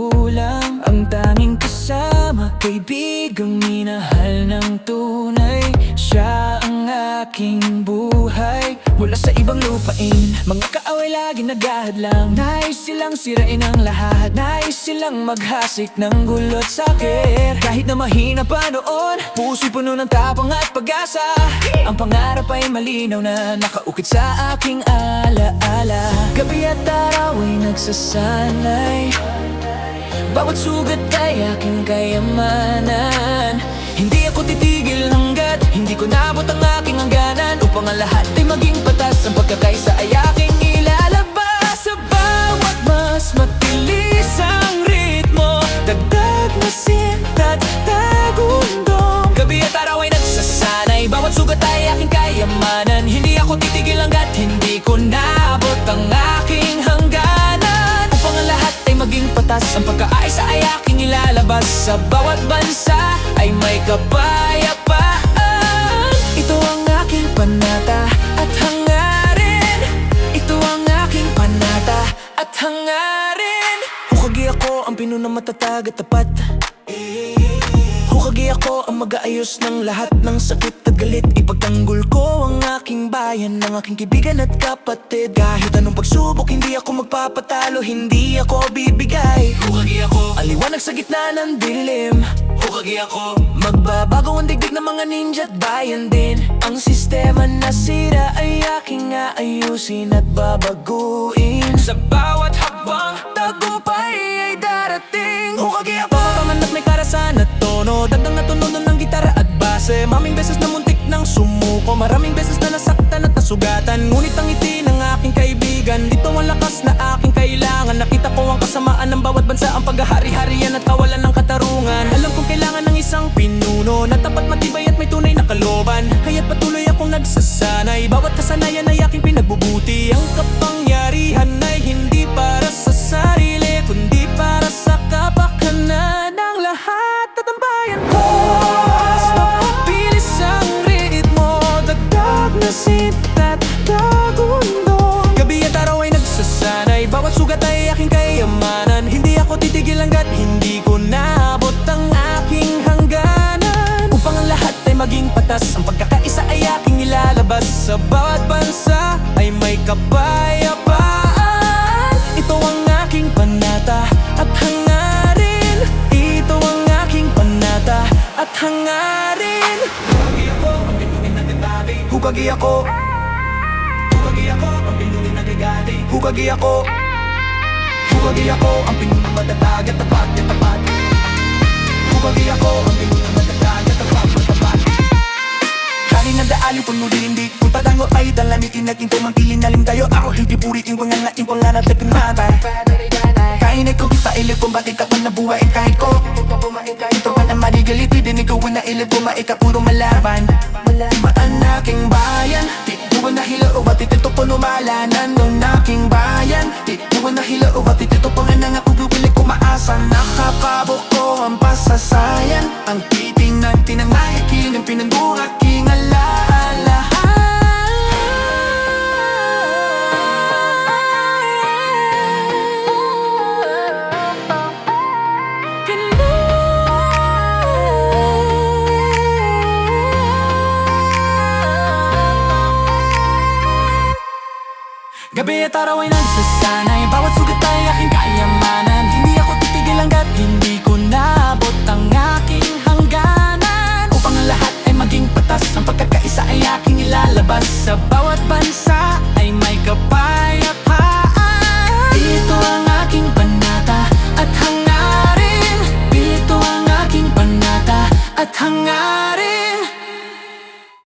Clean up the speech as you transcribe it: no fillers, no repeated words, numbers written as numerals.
magulang, ang tanging kasama, kaibigang minahal ng tunay. Siya ang aking buhay mula sa ibang lupain. Mga kaaway lagi naghahadlang, nais silang sirain ang lahat, nais silang maghasik ng gulot sakit. Kahit na mahina pa noon, puso'y puno ng tapang at pag-asa. Ang pangarap ay malinaw na nakaukit sa aking alaala. Gabi at araw ay nagsasanay, bawat sugat ay aking kayamanan. Hindi ako titigil hanggat hindi ko naabot ang aking hangganan. Upang ang lahat ay maging patas, ang pagkakaisa ay aking ilalabas. Sa bawat mas matilis ang ritmo, dagdag na sintat, tagundong. Gabi at araw ay nagsasanay, bawat sugat ay aking kayamanan. Hindi ako titigil hanggat hindi ko naabot ang aking hangganan. Upang ang lahat ay maging patas, ang pagkakaisa ay aking ilalabas. Sa bawat bansa ay may kapayapaan. Ito ang aking panata at hangarin. Ito ang aking panata at hangarin. Hukagi ako ang pinunang matatag at tapat. Hukagi ako ang mag-aayos ng lahat ng sakit at galit. Ipagtanggol ko ang aking bayan, ng aking kaibigan at kapatid. Kahit anong pagsubok, hindi ako magpapatalo, hindi ako bibigay. Hukagi ako ang liwanag sa gitna ng dilim. Hukagi ako magbabago ang digdig ng mga ninja at bayan din. Ang sistema na sira ay aking aayusin at babaguin. Sa bawat habang tagumpay ay darating. Hukagi ako papaman at may karasan at tono, dagdag na tunog ng gitara at base. Maraming beses na muntik nang sumuko, maraming beses na nasaktan at nasugatan. Ngunit ang ngiti ng aking kaibigan, dito ang lakas na aking kailangan. Nakita ko ang kasamaan ng bawat bansa, ang paghahari-harian at kawalan ng katarungan. Alam kong kailangan ng isang pinuno na tapat, matibay at may tunay na kalooban. Kaya't patuloy akong nagsasanay, bawat kasanayan ay aking pinagbubuti. Ang kapangyarihan ay hindi para sa sarili, kundi para sa kapakanan ng lahat at ang bayan ko. Mas mapabilis ang ritmo, dagdag na sintat, tagundong. Gabi at araw ay nagsasanay, bawat sugat ay aking kayamanan. Hindi ako titigil hanggat hindi ko naabot ang aking hangganan. Upang ang lahat ay maging patas, ang pagkakaisa ay aking ilalabas. Sa bawat bansa ay may kapayapaan. Ito ang aking panata at hangarin. Ito ang aking panata at hangarin. Hukagi ako ang pinugin na gagati. Hukagi ako. Hukagi ako ang pinugin na gagati. Hukagi ako. Hukagi ako ang pinunang matatag at tapat at tapat. Hukagi ako ang pinunang matatag at tapat at tapat. Kanin na daali puno dilindik, kung patango ay dalamitin na kinto mangkilin nalim tayo. Ako hindi puritin ko nga natin kung nga natin pinatay. Kainay ko kita ilip kung bakit ako nabuhain kahit ko. Ito pa na marigaliti, dinig ko na ilip ko maika puro malaban. Matan aking bayan, tituwa na hila o batit ito po numalanan ng aking bayan. Tituwa na hila o batit ito po nga nga pupupilik ko maasa. Nakakabok ko ang pasasayan, ang titing ng tinangayakin, ang pinanbuhaking alaala. Gabi at araw ay nagsasanay, bawat sugat ay aking kayamanan.